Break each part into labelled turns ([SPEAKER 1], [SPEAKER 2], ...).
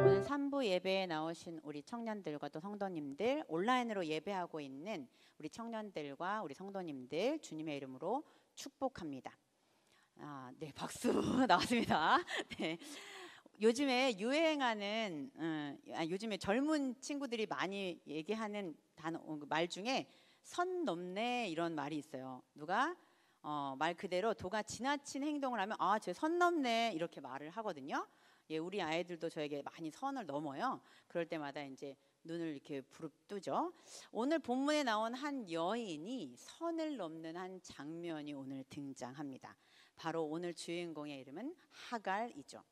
[SPEAKER 1] 오늘 3부 예배에 나오신 우리 청년들과 또 성도님들, 온라인으로 예배하고 있는 우리 청년들과 우리 성도님들 주님의 이름으로 축복합니다. 네, 박수 나왔습니다. 네. 요즘에 유행하는 요즘에 젊은 친구들이 많이 얘기하는 말 중에 선 넘네 이런 말이 있어요. 누가 말 그대로 도가 지나친 행동을 하면 쟤 선 넘네 이렇게 말을 하거든요. 예, 우리 아이들도 저에게 많이 선을 넘어요. 그럴 때마다 이제 눈을 이렇게 부릅뜨죠. 오늘 본문에 나온 한 여인이 선을 넘는 한 장면이 오늘 등장합니다. 바로 오늘 주인공의 이름은 하갈이죠.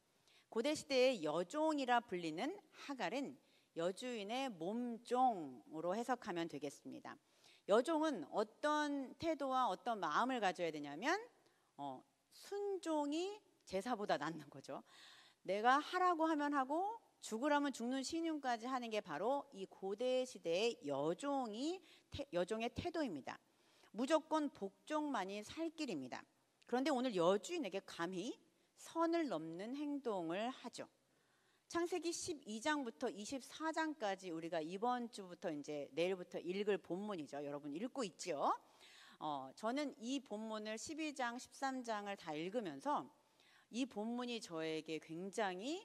[SPEAKER 1] 고대 시대의 여종이라 불리는 하갈은 여주인의 몸종으로 해석하면 되겠습니다. 여종은 어떤 태도와 어떤 마음을 가져야 되냐면 순종이 제사보다 낫는 거죠. 내가 하라고 하면 하고 죽으라면 죽는 신용까지 하는 게 바로 이 고대 시대의 여종의 태도입니다. 무조건 복종만이 살 길입니다. 그런데 오늘 여주인에게 감히 선을 넘는 행동을 하죠. 창세기 12장부터 24장까지 우리가 이번 주부터 이제 내일부터 읽을 본문이죠. 여러분 읽고 있죠? 저는 이 본문을 12장, 13장을 다 읽으면서 이 본문이 저에게 굉장히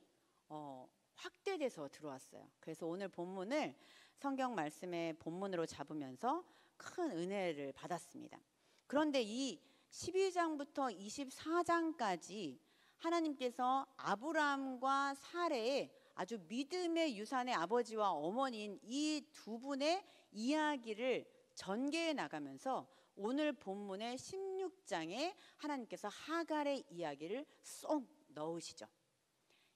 [SPEAKER 1] 확대돼서 들어왔어요. 그래서 오늘 본문을 성경 말씀의 본문으로 잡으면서 큰 은혜를 받았습니다. 그런데 이 12장부터 24장까지 하나님께서 아브라함과 사레의 아주 믿음의 유산의 아버지와 어머니인 이 두 분의 이야기를 전개해 나가면서 오늘 본문의 16장에 하나님께서 하갈의 이야기를 쏙 넣으시죠.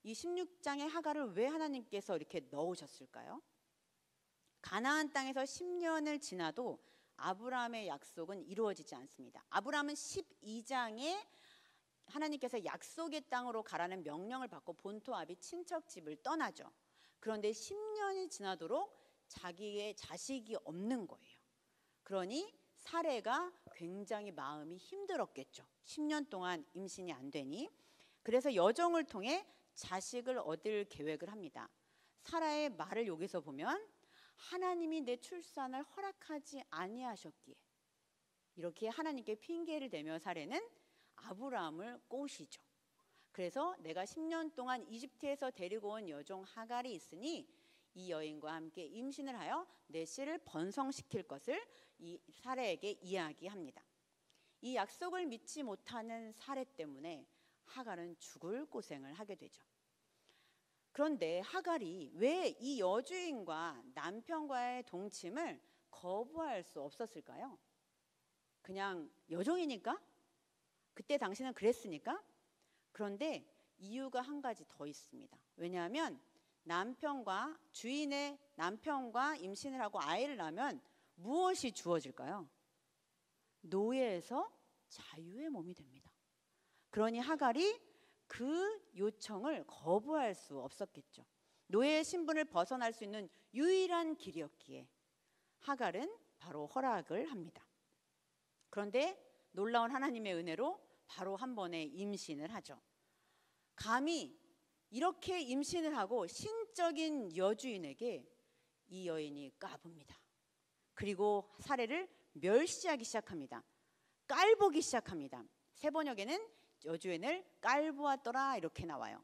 [SPEAKER 1] 이 16장의 하갈을 왜 하나님께서 이렇게 넣으셨을까요? 가나안 땅에서 10년을 지나도 아브라함의 약속은 이루어지지 않습니다. 아브라함은 12장에 하나님께서 약속의 땅으로 가라는 명령을 받고 본토 아비 친척 집을 떠나죠. 그런데 10년이 지나도록 자기의 자식이 없는 거예요. 그러니 사레가 굉장히 마음이 힘들었겠죠. 10년 동안 임신이 안 되니. 그래서 여종을 통해 자식을 얻을 계획을 합니다. 사라의 말을 여기서 보면 하나님이 내 출산을 허락하지 아니하셨기에, 이렇게 하나님께 핑계를 대며 사레는 아브라함을 꼬시죠. 그래서 내가 10년 동안 이집트에서 데리고 온 여종 하갈이 있으니 이 여인과 함께 임신을 하여 내 씨를 번성시킬 것을 이 사레에게 이야기합니다. 이 약속을 믿지 못하는 사레 때문에 하갈은 죽을 고생을 하게 되죠. 그런데 하갈이 왜 이 여주인과 남편과의 동침을 거부할 수 없었을까요? 그냥 여종이니까? 그때 당신은 그랬으니까? 그런데 이유가 한 가지 더 있습니다. 왜냐하면 주인의 남편과 임신을 하고 아이를 낳으면 무엇이 주어질까요? 노예에서 자유의 몸이 됩니다. 그러니 하갈이 그 요청을 거부할 수 없었겠죠. 노예의 신분을 벗어날 수 있는 유일한 길이었기에 하갈은 바로 허락을 합니다. 그런데 놀라운 하나님의 은혜로 바로 한 번에 임신을 하죠. 감히 이렇게 임신을 하고 신적인 여주인에게 이 여인이 까붑니다. 그리고 사례를 멸시하기 시작합니다. 깔보기 시작합니다. 세번역에는 여주인을 깔보았더라 이렇게 나와요.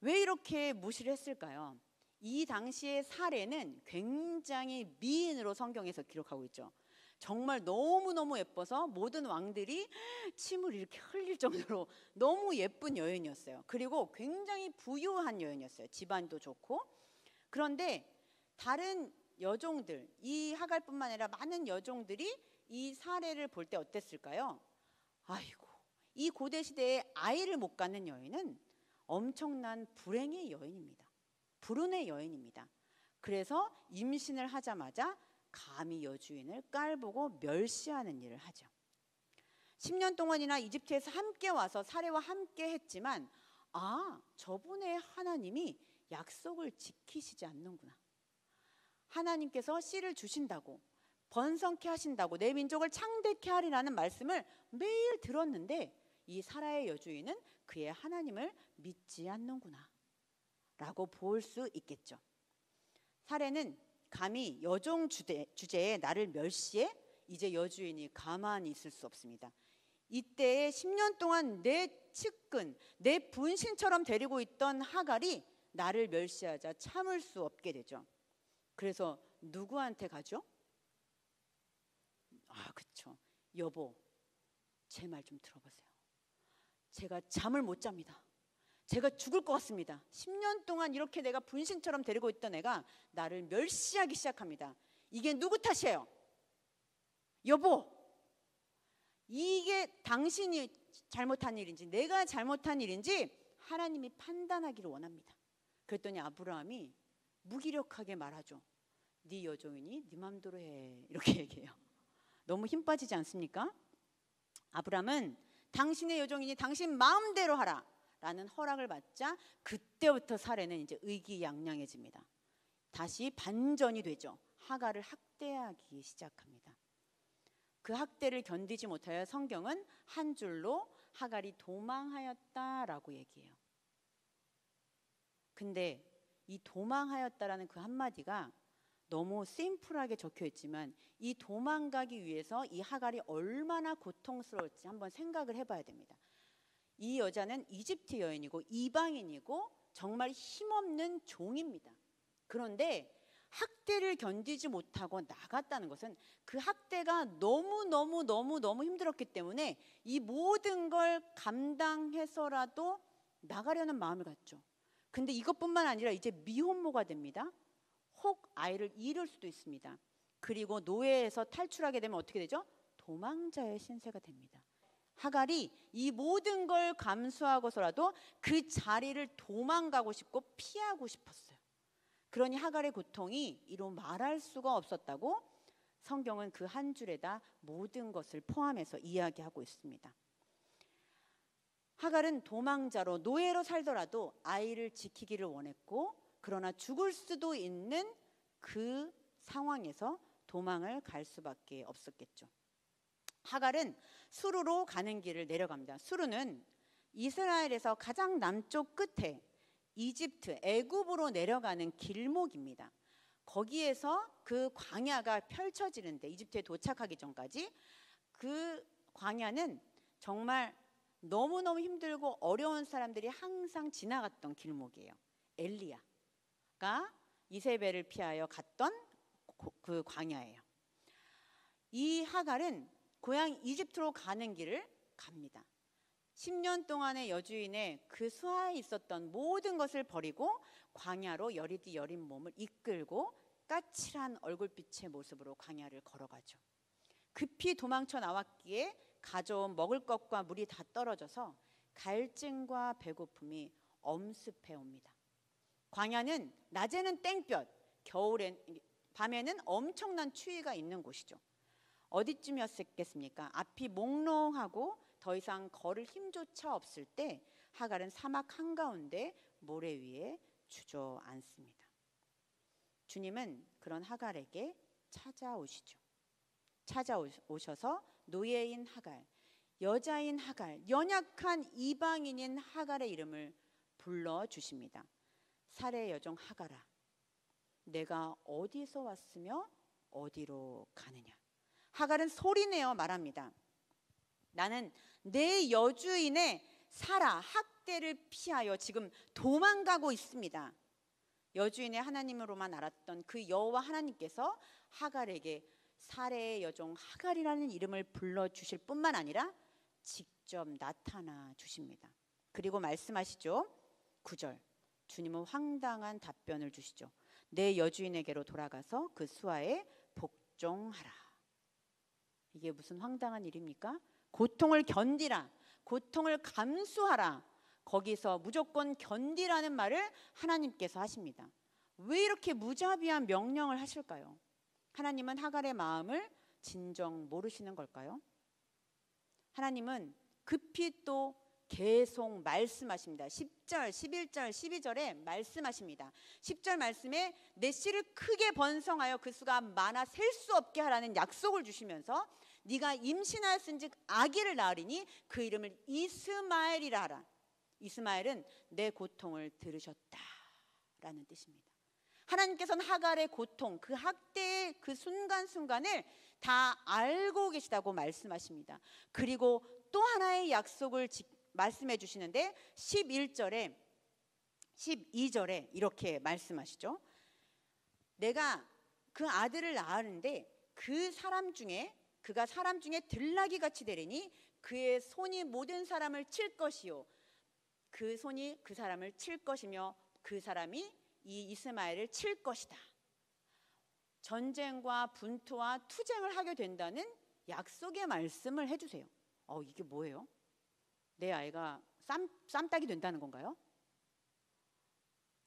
[SPEAKER 1] 왜 이렇게 무시를 했을까요? 이 당시의 사례는 굉장히 미인으로 성경에서 기록하고 있죠. 정말 너무너무 예뻐서 모든 왕들이 침을 이렇게 흘릴 정도로 너무 예쁜 여인이었어요. 그리고 굉장히 부유한 여인이었어요. 집안도 좋고. 그런데 다른 여종들, 이 하갈뿐만 아니라 많은 여종들이 이 사례를 볼 때 어땠을까요? 아이고, 이 고대 시대에 아이를 못 갖는 여인은 엄청난 불행의 여인입니다. 불운의 여인입니다. 그래서 임신을 하자마자 감히 여주인을 깔보고 멸시하는 일을 하죠. 10년 동안이나 이집트에서 함께 와서 사례와 함께 했지만 저분의 하나님이 약속을 지키시지 않는구나. 하나님께서 씨를 주신다고, 번성케 하신다고, 내 민족을 창대케 하리라는 말씀을 매일 들었는데 이 사라의 여주인은 그 그의 하나님을 믿지 않는구나 라고 볼 수 있겠죠. 사례는 감히 여종 주제에 나를 멸시해? 이제 여주인이 가만히 있을 수 없습니다. 이때에 10년 동안 내 측근, 내 분신처럼 데리고 있던 하갈이 나를 멸시하자 참을 수 없게 되죠. 그래서 누구한테 가죠? 그쵸. 여보, 제 말 좀 들어보세요. 제가 잠을 못 잡니다. 제가 죽을 것 같습니다. 10년 동안 이렇게 내가 분신처럼 데리고 있던 애가 나를 멸시하기 시작합니다. 이게 누구 탓이에요? 여보, 이게 당신이 잘못한 일인지 내가 잘못한 일인지 하나님이 판단하기를 원합니다. 그랬더니 아브라함이 무기력하게 말하죠. 네 여종이니 네 맘대로 해, 이렇게 얘기해요. 너무 힘 빠지지 않습니까? 아브라함은 당신의 여종이니 당신 마음대로 하라 라는 허락을 받자 그때부터 사례는 이제 의기양양해집니다. 다시 반전이 되죠. 하갈을 학대하기 시작합니다. 그 학대를 견디지 못하여 성경은 한 줄로 하갈이 도망하였다라고 얘기해요. 근데 이 도망하였다라는 그 한마디가 너무 심플하게 적혀 있지만 이 도망가기 위해서 이 하갈이 얼마나 고통스러울지 한번 생각을 해봐야 됩니다. 이 여자는 이집트 여인이고 이방인이고 정말 힘없는 종입니다. 그런데 학대를 견디지 못하고 나갔다는 것은 그 학대가 너무 힘들었기 때문에 이 모든 걸 감당해서라도 나가려는 마음을 갖죠. 근데 이것뿐만 아니라 이제 미혼모가 됩니다. 혹 아이를 잃을 수도 있습니다. 그리고 노예에서 탈출하게 되면 어떻게 되죠? 도망자의 신세가 됩니다. 하갈이 이 모든 걸 감수하고서라도 그 자리를 도망가고 싶고 피하고 싶었어요. 그러니 하갈의 고통이 이로 말할 수가 없었다고 성경은 그 한 줄에다 모든 것을 포함해서 이야기하고 있습니다. 하갈은 도망자로 노예로 살더라도 아이를 지키기를 원했고 그러나 죽을 수도 있는 그 상황에서 도망을 갈 수밖에 없었겠죠. 하갈은 수르로 가는 길을 내려갑니다. 수르는 이스라엘에서 가장 남쪽 끝에 이집트, 애굽으로 내려가는 길목입니다. 거기에서 그 광야가 펼쳐지는데 이집트에 도착하기 전까지 그 광야는 정말 너무너무 힘들고 어려운 사람들이 항상 지나갔던 길목이에요. 엘리야가 이세벨을 피하여 갔던 그 광야예요. 이 하갈은 고향 이집트로 가는 길을 갑니다. 10년 동안의 여주인의 그 수하에 있었던 모든 것을 버리고 광야로 여리디 여린 몸을 이끌고 까칠한 얼굴빛의 모습으로 광야를 걸어가죠. 급히 도망쳐 나왔기에 가져온 먹을 것과 물이 다 떨어져서 갈증과 배고픔이 엄습해 옵니다. 광야는 낮에는 땡볕, 밤에는 엄청난 추위가 있는 곳이죠. 어디쯤이었겠습니까? 앞이 몽롱하고 더 이상 걸을 힘조차 없을 때 하갈은 사막 한가운데 모래 위에 주저앉습니다. 주님은 그런 하갈에게 찾아오시죠. 찾아오셔서 노예인 하갈, 여자인 하갈, 연약한 이방인인 하갈의 이름을 불러주십니다. 살의 여종 하갈아, 내가 어디서 왔으며 어디로 가느냐. 하갈은 소리내어 말합니다. 나는 내 여주인의 사라 학대를 피하여 지금 도망가고 있습니다. 여주인의 하나님으로만 알았던 그 여호와 하나님께서 하갈에게 살의 여종 하갈이라는 이름을 불러주실 뿐만 아니라 직접 나타나 주십니다. 그리고 말씀하시죠. 9절, 주님은 황당한 답변을 주시죠. 내 여주인에게로 돌아가서 그 수하에 복종하라. 이게 무슨 황당한 일입니까? 고통을 견디라, 고통을 감수하라. 거기서 무조건 견디라는 말을 하나님께서 하십니다. 왜 이렇게 무자비한 명령을 하실까요? 하나님은 하갈의 마음을 진정 모르시는 걸까요? 하나님은 급히 또 계속 말씀하십니다. 10절, 11절, 12절에 말씀하십니다. 10절 말씀에 내 씨를 크게 번성하여 그 수가 많아 셀 수 없게 하라는 약속을 주시면서 네가 임신하였은즉 아기를 낳으리니 그 이름을 이스마엘이라 하라. 이스마엘은 내 고통을 들으셨다라는 뜻입니다. 하나님께서는 하갈의 고통, 그 학대의 그 순간순간을 다 알고 계시다고 말씀하십니다. 그리고 또 하나의 약속을 말씀해 주시는데 11절에 12절에 이렇게 말씀하시죠. 내가 그 아들을 낳았는데 그가 사람 중에 들나귀 같이 되리니 그의 손이 모든 사람을 칠 것이요 그 손이 그 사람을 칠 것이며 그 사람이 이 이스마엘을 칠 것이다. 전쟁과 분투와 투쟁을 하게 된다는 약속의 말씀을 해주세요. 이게 뭐예요? 내 아이가 쌈딱이 된다는 건가요?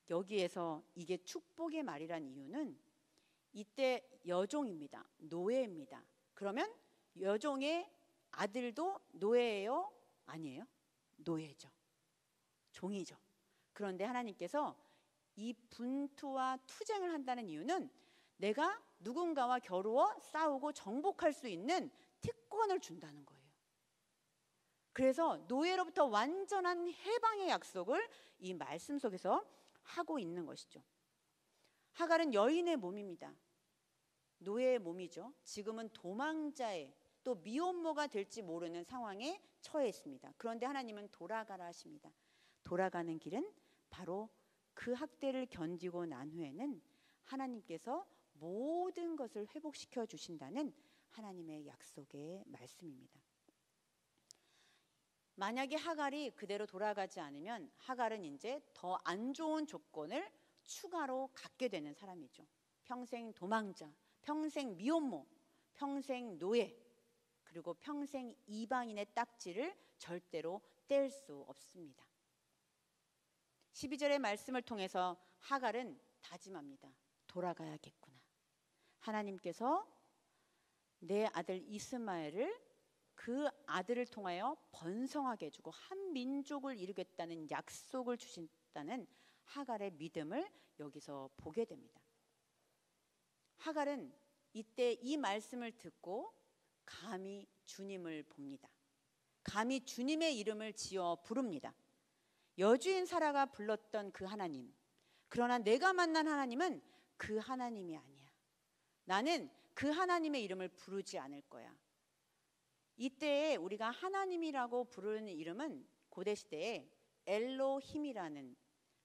[SPEAKER 1] 여기에서 이게 축복의 말이란 이유는 이때 여종입니다. 노예입니다. 그러면 여종의 아들도 노예예요? 아니에요? 노예죠. 종이죠. 그런데 하나님께서 이 분투와 투쟁을 한다는 이유는 내가 누군가와 겨루어 싸우고 정복할 수 있는 특권을 준다는 거예요. 그래서 노예로부터 완전한 해방의 약속을 이 말씀 속에서 하고 있는 것이죠. 하갈은 여인의 몸입니다. 노예의 몸이죠. 지금은 도망자의 또 미혼모가 될지 모르는 상황에 처해 있습니다. 그런데 하나님은 돌아가라 하십니다. 돌아가는 길은 바로 그 학대를 견디고 난 후에는 하나님께서 모든 것을 회복시켜 주신다는 하나님의 약속의 말씀입니다. 만약에 하갈이 그대로 돌아가지 않으면 하갈은 이제 더 안 좋은 조건을 추가로 갖게 되는 사람이죠. 평생 도망자, 평생 미혼모, 평생 노예, 그리고 평생 이방인의 딱지를 절대로 뗄 수 없습니다. 12절의 말씀을 통해서 하갈은 다짐합니다. 돌아가야겠구나. 하나님께서 내 아들 이스마엘을 그 아들을 통하여 번성하게 해주고 한 민족을 이루겠다는 약속을 주신다는 하갈의 믿음을 여기서 보게 됩니다. 하갈은 이때 이 말씀을 듣고 감히 주님을 봅니다. 감히 주님의 이름을 지어 부릅니다. 여주인 사라가 불렀던 그 하나님, 그러나 내가 만난 하나님은 그 하나님이 아니야. 나는 그 하나님의 이름을 부르지 않을 거야. 이때 우리가 하나님이라고 부르는 이름은 고대시대에 엘로힘이라는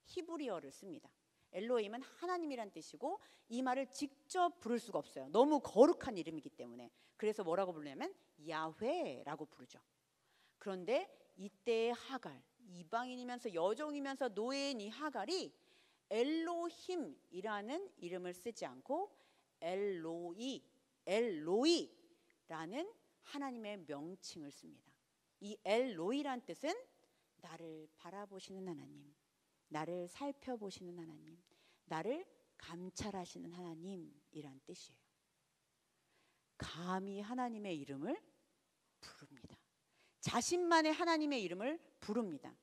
[SPEAKER 1] 히브리어를 씁니다. 엘로힘은 하나님이란 뜻이고 이 말을 직접 부를 수가 없어요. 너무 거룩한 이름이기 때문에. 그래서 뭐라고 부르냐면 야훼라고 부르죠. 그런데 이때의 하갈, 이방인이면서 여종이면서 노예인 이 하갈이 엘로힘이라는 이름을 쓰지 않고 엘로이라는 하나님의 명칭을 씁니다. 이 엘로이란 뜻은 나를 바라보시는 하나님, 나를 살펴보시는 하나님, 나를 감찰하시는 하나님이란 뜻이에요. 감히 하나님의 이름을 부릅니다. 자신만의 하나님의 이름을 부릅니다.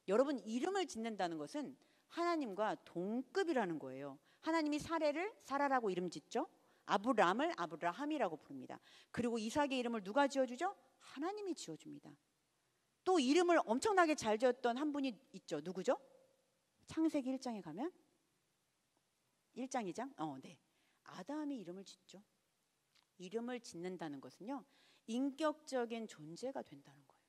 [SPEAKER 1] 여러분, 이름을 짓는다는 것은 하나님과 동급이라는 거예요. 하나님이 사라라고 이름 짓죠. 아브람을 아브라함이라고 부릅니다. 그리고 이삭의 이름을 누가 지어주죠? 하나님이 지어줍니다. 또 이름을 엄청나게 잘 지었던 한 분이 있죠. 누구죠? 창세기 1장에 가면 1장 2장? 네. 아담이 이름을 짓죠. 이름을 짓는다는 것은요, 인격적인 존재가 된다는 거예요.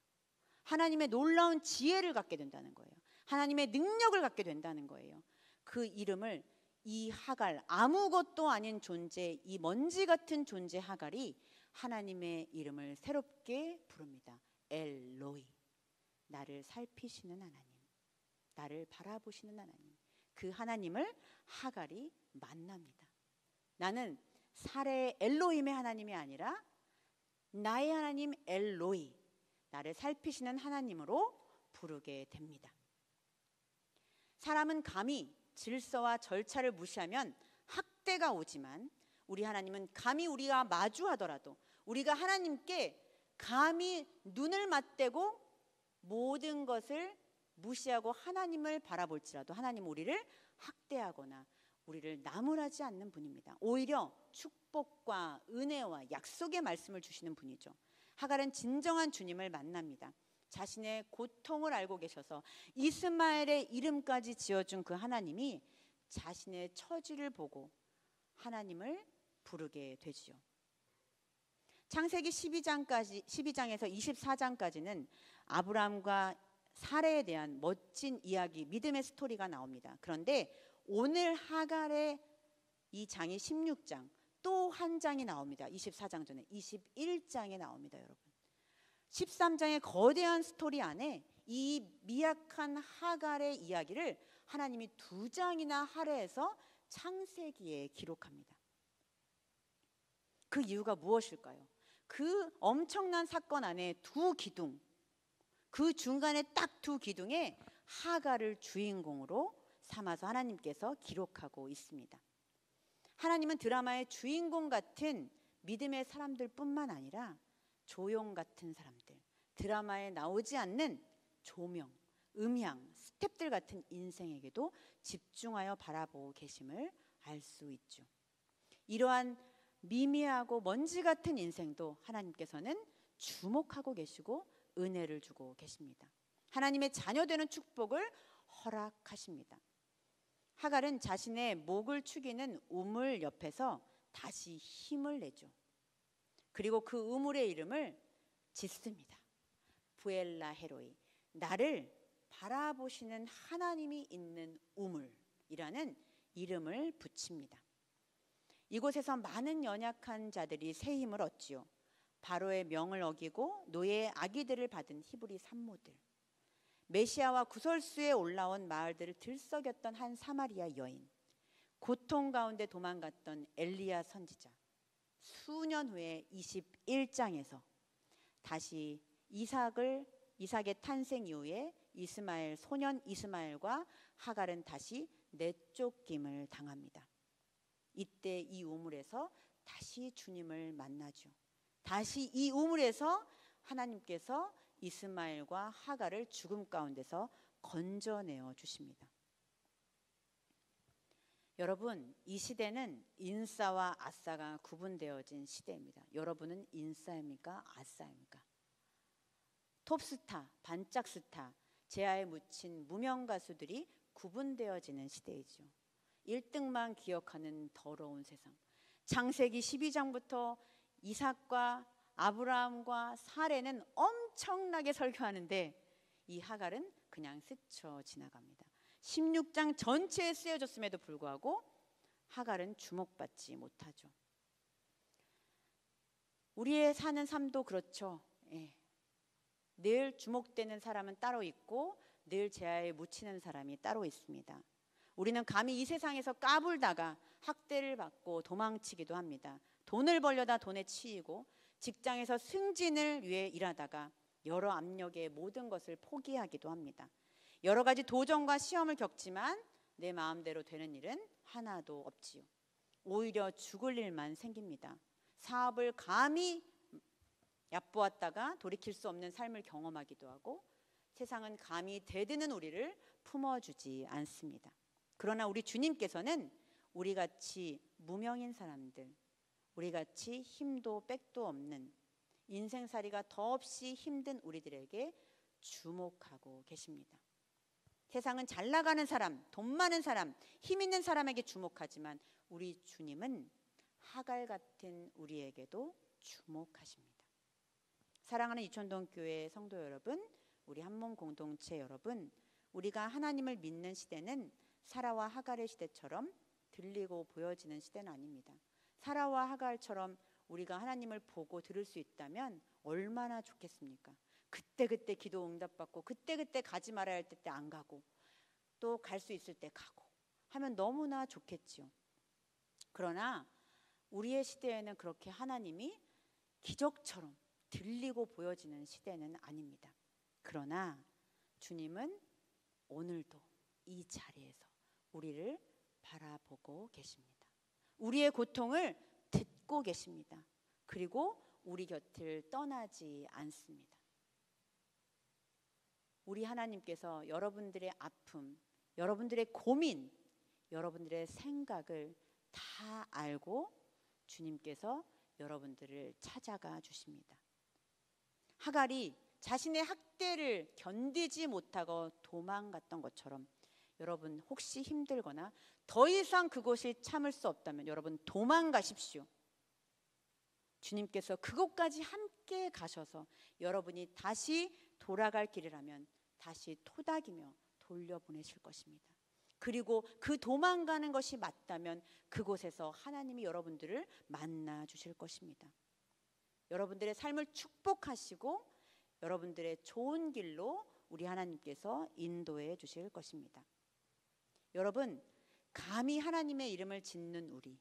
[SPEAKER 1] 하나님의 놀라운 지혜를 갖게 된다는 거예요. 하나님의 능력을 갖게 된다는 거예요. 그 이름을 이 하갈, 아무것도 아닌 존재, 이 먼지 같은 존재 하갈이 하나님의 이름을 새롭게 부릅니다. 엘로이, 나를 살피시는 하나님, 나를 바라보시는 하나님. 그 하나님을 하갈이 만납니다. 나는 사례 엘로힘의 하나님이 아니라 나의 하나님 엘로이, 나를 살피시는 하나님으로 부르게 됩니다. 사람은 감히 질서와 절차를 무시하면 학대가 오지만 우리 하나님은 감히 우리가 마주하더라도, 우리가 하나님께 감히 눈을 맞대고 모든 것을 무시하고 하나님을 바라볼지라도 하나님 우리를 학대하거나 우리를 나무라지 않는 분입니다. 오히려 축복과 은혜와 약속의 말씀을 주시는 분이죠. 하갈은 진정한 주님을 만납니다. 자신의 고통을 알고 계셔서 이스마엘의 이름까지 지어준 그 하나님이 자신의 처지를 보고 하나님을 부르게 되지요. 창세기 12장에서 24장까지는 아브라함과 사레에 대한 멋진 이야기, 믿음의 스토리가 나옵니다. 그런데 오늘 하갈의 이 장이 16장, 또 한 장이 나옵니다. 24장 전에 21장에 나옵니다, 여러분. 13장의 거대한 스토리 안에 이 미약한 하갈의 이야기를 하나님이 2장이나 할애해서 창세기에 기록합니다. 그 이유가 무엇일까요? 그 엄청난 사건 안에 두 기둥, 그 중간에 딱 두 기둥에 하갈을 주인공으로 삼아서 하나님께서 기록하고 있습니다. 하나님은 드라마의 주인공 같은 믿음의 사람들뿐만 아니라 조용 같은 사람들, 드라마에 나오지 않는 조명, 음향, 스텝들 같은 인생에게도 집중하여 바라보고 계심을 알 수 있죠. 이러한 미미하고 먼지 같은 인생도 하나님께서는 주목하고 계시고 은혜를 주고 계십니다. 하나님의 자녀되는 축복을 허락하십니다. 하갈은 자신의 목을 축이는 우물 옆에서 다시 힘을 내죠. 그리고 그 우물의 이름을 짓습니다. 부엘라 헤로이, 나를 바라보시는 하나님이 있는 우물이라는 이름을 붙입니다. 이곳에서 많은 연약한 자들이 새 힘을 얻지요. 바로의 명을 어기고 노예의 아기들을 받은 히브리 산모들, 메시아와 구설수에 올라온 마을들을 들썩였던 한 사마리아 여인, 고통 가운데 도망갔던 엘리야 선지자, 수년 후에 21장에서 다시 이삭의 탄생 이후에 소년 이스마엘과 하갈은 다시 내쫓김을 당합니다. 이때 이 우물에서 다시 주님을 만나죠. 다시 이 우물에서 하나님께서 이스마엘과 하갈을 죽음 가운데서 건져내어 주십니다. 여러분, 이 시대는 인싸와 아싸가 구분되어진 시대입니다. 여러분은 인싸입니까? 아싸입니까? 톱스타, 반짝 스타, 제아에 묻힌 무명 가수들이 구분되어지는 시대이죠. 1등만 기억하는 더러운 세상. 창세기 12장부터 이삭과 아브라함과 사레는 엄청나게 설교하는데 이 하갈은 그냥 스쳐 지나갑니다. 16장 전체에 쓰여졌음에도 불구하고 하갈은 주목받지 못하죠. 우리의 사는 삶도 그렇죠. 늘 주목되는 사람은 따로 있고 늘 제아에 묻히는 사람이 따로 있습니다. 우리는 감히 이 세상에서 까불다가 학대를 받고 도망치기도 합니다. 돈을 벌려다 돈에 치이고 직장에서 승진을 위해 일하다가 여러 압력에 모든 것을 포기하기도 합니다. 여러 가지 도전과 시험을 겪지만 내 마음대로 되는 일은 하나도 없지요. 오히려 죽을 일만 생깁니다. 사업을 감히 얕보았다가 돌이킬 수 없는 삶을 경험하기도 하고 세상은 감히 대드는 우리를 품어주지 않습니다. 그러나 우리 주님께서는 우리같이 무명인 사람들, 우리같이 힘도 백도 없는 인생살이가 더없이 힘든 우리들에게 주목하고 계십니다. 세상은 잘 나가는 사람, 돈 많은 사람, 힘 있는 사람에게 주목하지만 우리 주님은 하갈 같은 우리에게도 주목하십니다. 사랑하는 이촌동 교회 성도 여러분, 우리 한몸 공동체 여러분, 우리가 하나님을 믿는 시대는 사라와 하갈의 시대처럼 들리고 보여지는 시대는 아닙니다. 사라와 하갈처럼 우리가 하나님을 보고 들을 수 있다면 얼마나 좋겠습니까? 그때그때 기도 응답받고 그때그때 가지 말아야 할 때 안 가고 또 갈 수 있을 때 가고 하면 너무나 좋겠지요. 그러나 우리의 시대에는 그렇게 하나님이 기적처럼 들리고 보여지는 시대는 아닙니다. 그러나 주님은 오늘도 이 자리에서 우리를 바라보고 계십니다. 우리의 고통을 듣고 계십니다. 그리고 우리 곁을 떠나지 않습니다. 우리 하나님께서 여러분들의 아픔, 여러분들의 고민, 여러분들의 생각을 다 알고 주님께서 여러분들을 찾아가 주십니다. 하갈이 자신의 학대를 견디지 못하고 도망갔던 것처럼 여러분 혹시 힘들거나 더 이상 그곳이 참을 수 없다면 여러분 도망가십시오. 주님께서 그곳까지 함께 가셔서 여러분이 다시 돌아갈 길이라면 다시 토닥이며 돌려보내실 것입니다. 그리고 그 도망가는 것이 맞다면 그곳에서 하나님이 여러분들을 만나 주실 것입니다. 여러분들의 삶을 축복하시고 여러분들의 좋은 길로 우리 하나님께서 인도해 주실 것입니다. 여러분, 감히 하나님의 이름을 짓는 우리,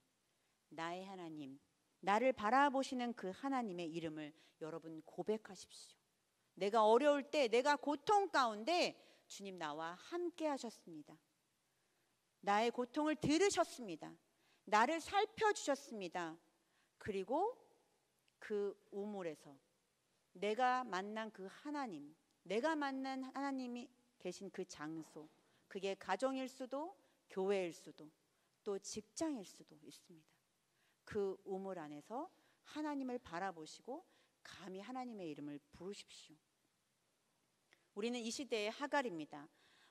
[SPEAKER 1] 나의 하나님, 나를 바라보시는 그 하나님의 이름을 여러분 고백하십시오. 내가 어려울 때, 내가 고통 가운데 주님 나와 함께 하셨습니다. 나의 고통을 들으셨습니다. 나를 살펴주셨습니다. 그리고 그 우물에서 내가 만난 그 하나님, 내가 만난 하나님이 계신 그 장소, 그게 가정일 수도 교회일 수도 또 직장일 수도 있습니다. 그 우물 안에서 하나님을 바라보시고 감히 하나님의 이름을 부르십시오. 우리는 이 시대의 하갈입니다.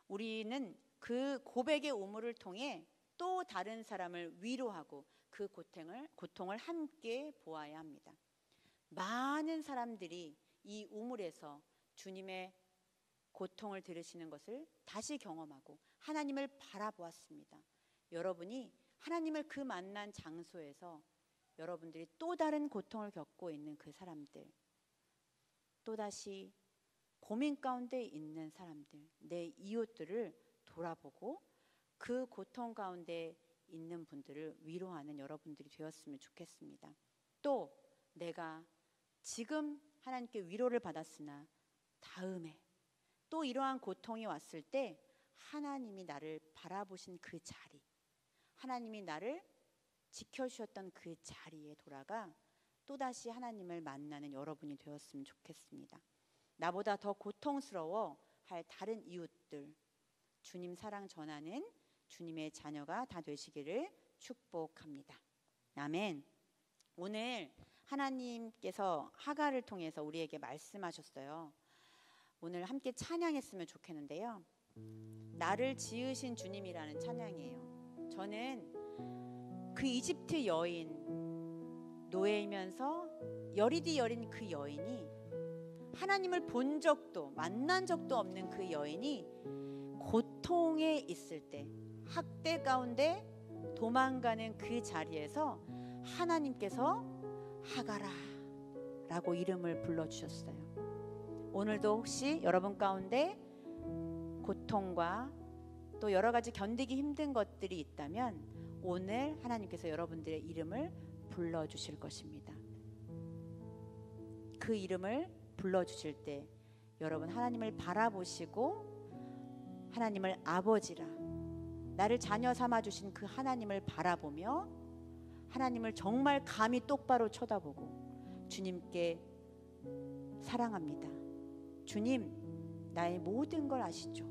[SPEAKER 1] 우리는 그 고백의 우물을 통해 또 다른 사람을 위로하고 그 고통을 함께 보아야 합니다. 많은 사람들이 이 우물에서 주님의 고통을 들으시는 것을 다시 경험하고 하나님을 바라보았습니다. 여러분이 하나님을 그 만난 장소에서 여러분들이 또 다른 고통을 겪고 있는 그 사람들, 또다시 고민 가운데 있는 사람들, 내 이웃들을 돌아보고 그 고통 가운데 있는 분들을 위로하는 여러분들이 되었으면 좋겠습니다. 또 내가 지금 하나님께 위로를 받았으나 다음에 또 이러한 고통이 왔을 때 하나님이 나를 바라보신 그 자리, 하나님이 나를 지켜주셨던 그 자리에 돌아가 또다시 하나님을 만나는 여러분이 되었으면 좋겠습니다. 나보다 더 고통스러워 할 다른 이웃들, 주님 사랑 전하는 주님의 자녀가 다 되시기를 축복합니다. 아멘. 오늘 하나님께서 하갈을 통해서 우리에게 말씀하셨어요. 오늘 함께 찬양했으면 좋겠는데요. 나를 지으신 주님이라는 찬양이에요. 저는 그 이집트 여인, 노예이면서 여리디 여린 그 여인이 하나님을 본 적도 만난 적도 없는 그 여인이 고통에 있을 때, 학대 가운데 도망가는 그 자리에서 하나님께서 하갈아 라고 이름을 불러주셨어요. 오늘도 혹시 여러분 가운데 고통과 또 여러 가지 견디기 힘든 것들이 있다면 오늘 하나님께서 여러분들의 이름을 불러주실 것입니다. 그 이름을 불러주실 때 여러분 하나님을 바라보시고 하나님을 아버지라, 나를 자녀 삼아주신 그 하나님을 바라보며 하나님을 정말 감히 똑바로 쳐다보고 주님께 사랑합니다, 주님 나의 모든 걸 아시죠?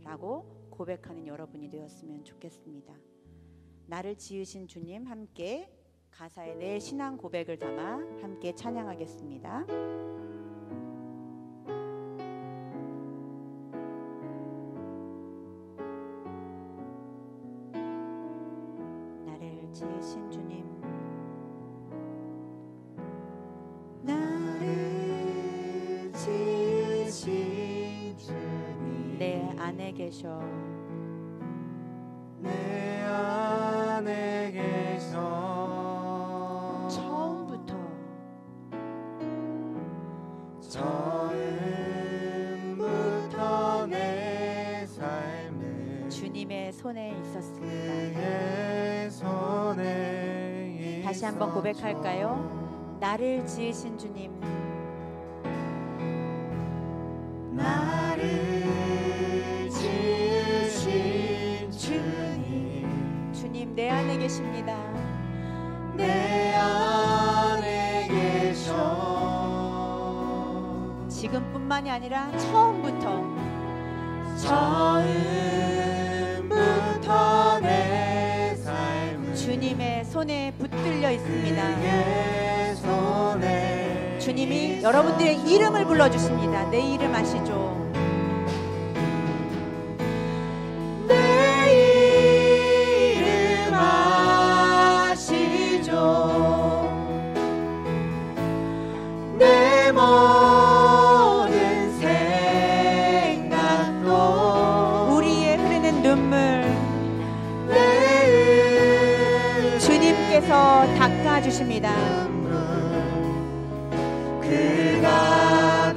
[SPEAKER 1] 라고 고백하는 여러분이 되었으면 좋겠습니다. 나를 지으신 주님, 함께 가사에 내 신앙 고백을 담아 함께 찬양하겠습니다. 나를 지으신 주님,
[SPEAKER 2] 나를 지으신 주님,
[SPEAKER 1] 내 안에 계셔,
[SPEAKER 2] 내 안에 계셔. 처음부터 내 삶은
[SPEAKER 1] 주님의 손에 있었습니다.
[SPEAKER 2] 그의 손에
[SPEAKER 1] 다시 한번 고백할까요? 나를 지으신 주님,
[SPEAKER 2] 나를 지으신 주님,
[SPEAKER 1] 주님 내 안에 계십니다.
[SPEAKER 2] 내 안에 계셔.
[SPEAKER 1] 지금뿐만이 아니라 처음부터
[SPEAKER 2] 내 삶은
[SPEAKER 1] 주님의 손에 붙들려 있습니다.
[SPEAKER 2] 그의 손에
[SPEAKER 1] 주님이 여러분들의 이름을 불러주십니다. 내 이름 아시죠?
[SPEAKER 2] 내 이름 아시죠? 내 모든 생각도
[SPEAKER 1] 우리의 흐르는 눈물
[SPEAKER 2] 내
[SPEAKER 1] 주님께서 닦아주십니다.
[SPEAKER 2] 그가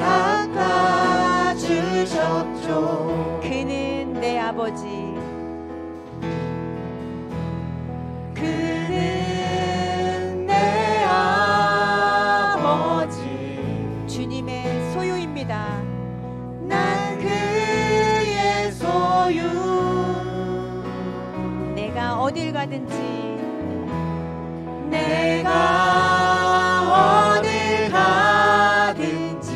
[SPEAKER 2] 닦아주셨죠.
[SPEAKER 1] 그는 내 아버지,
[SPEAKER 2] 그는 내 아버지.
[SPEAKER 1] 주님의 소유입니다.
[SPEAKER 2] 난 그의 소유.
[SPEAKER 1] 내가 어딜 가든지
[SPEAKER 2] 내가 어딜 가든지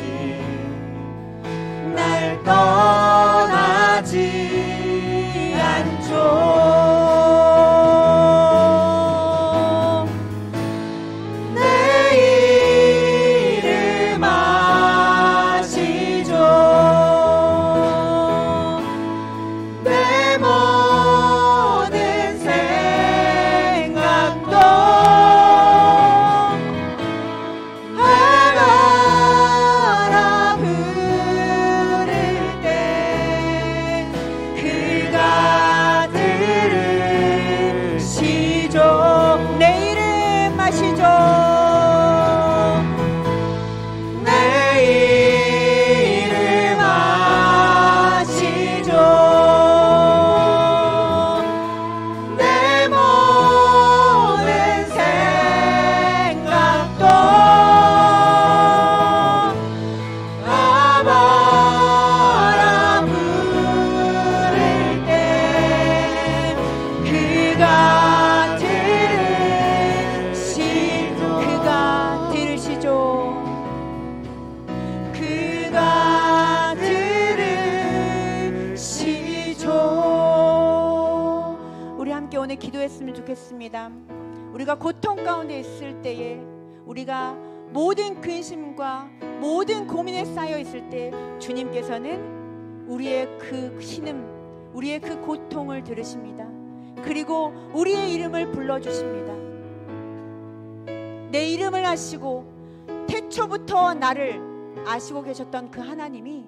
[SPEAKER 2] 날 떠나지 않죠. 내 이름 아시죠? 내 모든 생각도 하나라 부를 때 그가 들으시죠.
[SPEAKER 1] 내 이름 아시죠?
[SPEAKER 2] 내 이름 아시죠? 내 모든 생각도 아바라 부를 때 그가 들으시죠.
[SPEAKER 1] 그가 들으시죠.
[SPEAKER 2] 그가 들으시죠.
[SPEAKER 1] 우리 함께 오늘 기도했으면 좋겠습니다. 우리가 고통 가운데 있을 때에, 우리가 모든 근심과 모든 고민에 쌓여 있을 때 주님께서는 우리의 그 신음, 우리의 그 고통을 들으십니다. 그리고 우리의 이름을 불러주십니다. 내 이름을 아시고 태초부터 나를 아시고 계셨던 그 하나님이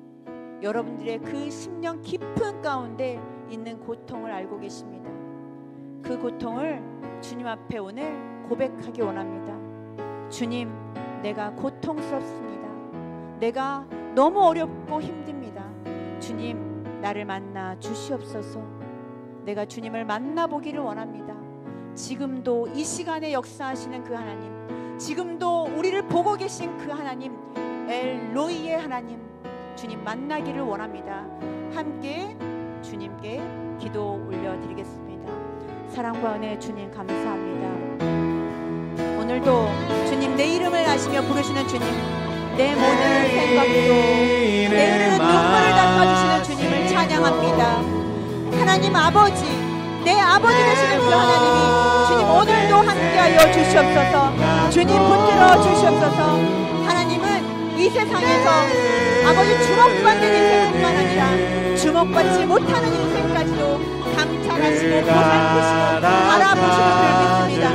[SPEAKER 1] 여러분들의 그 심령 깊은 가운데 있는 고통을 알고 계십니다. 그 고통을 주님 앞에 오늘 고백하기 원합니다. 주님, 내가 고통스럽습니다. 내가 너무 어렵고 힘듭니다. 주님, 나를 만나 주시옵소서. 내가 주님을 만나보기를 원합니다. 지금도 이 시간에 역사하시는 그 하나님, 지금도 우리를 보고 계신 그 하나님, 엘로이의 하나님, 주님 만나기를 원합니다. 함께 주님께 기도 올려드리겠습니다. 사랑과 은혜 주님 감사합니다. 오늘도 주님 내 이름을 아시며 부르시는 주님, 내 모든 생각도 내 흐르는 눈물을 닦아주시는 주님을 찬양합니다. 하나님 아버지, 내 아버지 되시는 그 하나님이 주님 오늘도 함께하여 주시옵소서. 주님 붙들어 주시옵소서. 하나님은 이 세상에서 아버지 주목받는 인생뿐만 아니라 주목받지 못하는 인생까지도 감찰하시고 보살피시고 바라보시는 줄 믿습니다.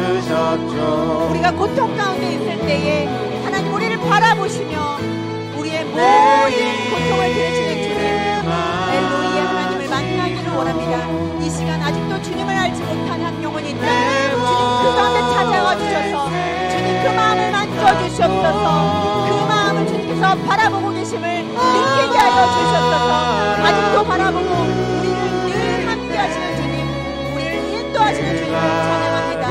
[SPEAKER 1] 우리가 고통 가운데 있을 때에 하나님 우리를 바라보시며 우리의 모든 고통을 들으시는 주님, 엘로이의 하나님을 만나기를 원합니다. 이 시간 아직도 주님을 알지 못한 한 영혼이 있다면 주님 그 가운데 찾아와 주셔서 주님 그 마음을 만져주시옵소서. 그 마음을 주님께서 바라보고 계심을 느끼게 하여 주시옵소서. 아직도 바라보고 우리를 늘 함께 하시는 주님, 우리를 인도하시는 주님을 찬양합니다.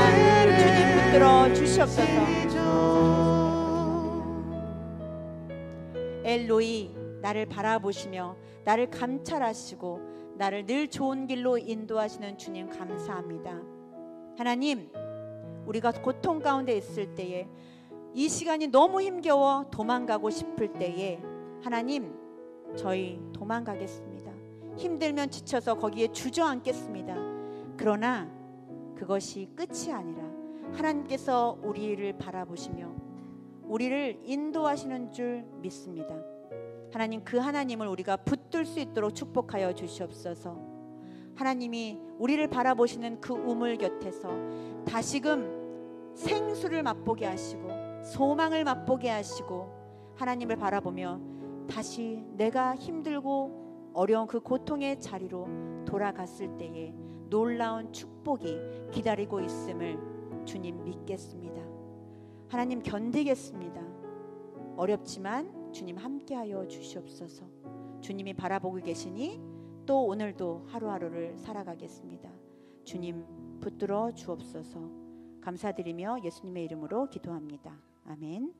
[SPEAKER 1] 주님 붙들어 주시옵소서. 엘로이, 나를 바라보시며 나를 감찰하시고 나를 늘 좋은 길로 인도하시는 주님 감사합니다. 하나님, 우리가 고통 가운데 있을 때에, 이 시간이 너무 힘겨워 도망가고 싶을 때에 하나님, 저희 도망가겠습니다. 힘들면 지쳐서 거기에 주저앉겠습니다. 그러나 그것이 끝이 아니라 하나님께서 우리를 바라보시며 우리를 인도하시는 줄 믿습니다. 하나님, 그 하나님을 우리가 붙들 수 있도록 축복하여 주시옵소서. 하나님이 우리를 바라보시는 그 우물 곁에서 다시금 생수를 맛보게 하시고 소망을 맛보게 하시고 하나님을 바라보며 다시 내가 힘들고 어려운 그 고통의 자리로 돌아갔을 때에 놀라운 축복이 기다리고 있음을 주님 믿겠습니다. 하나님, 견디겠습니다. 어렵지만 주님 함께하여 주시옵소서. 주님이 바라보고 계시니 또 오늘도 하루하루를 살아가겠습니다. 주님 붙들어 주옵소서. 감사드리며 예수님의 이름으로 기도합니다. 아멘.